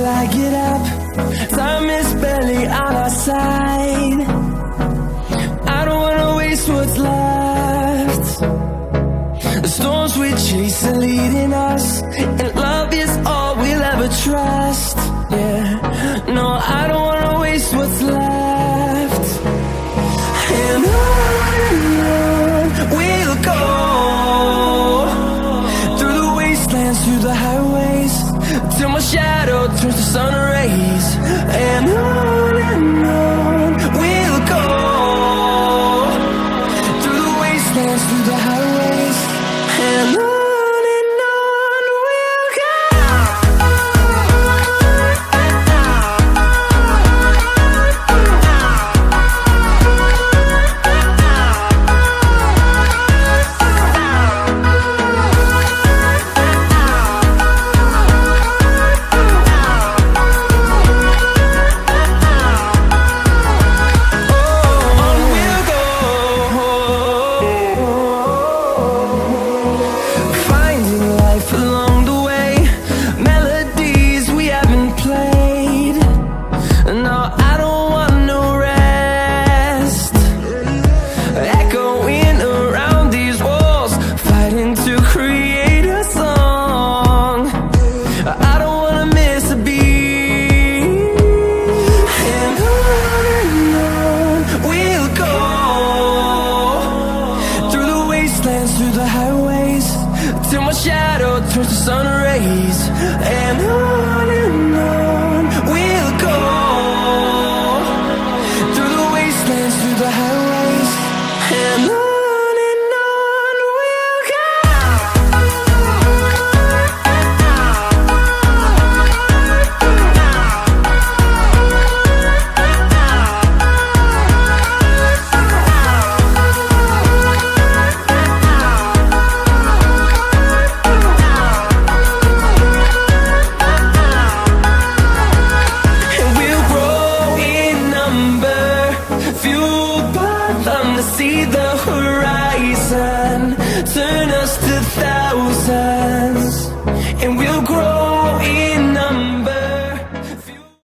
I get up. Time is barely on our side. I don't wanna waste what's left. The storms we chase are leading us, and love is all we'll ever trust. Yeah, no, I don't wanna waste what's left. And on we'll go, through the wastelands, through the highways, till my shadow turns to sun rays. And on we'll go, through the wastelands, through the highways, and on we'll go. Through the highways, till my shadow turns to sun rays. And on we'll go, through the wastelands, through the highways, and on we'll go. Fueled by them to see the horizon.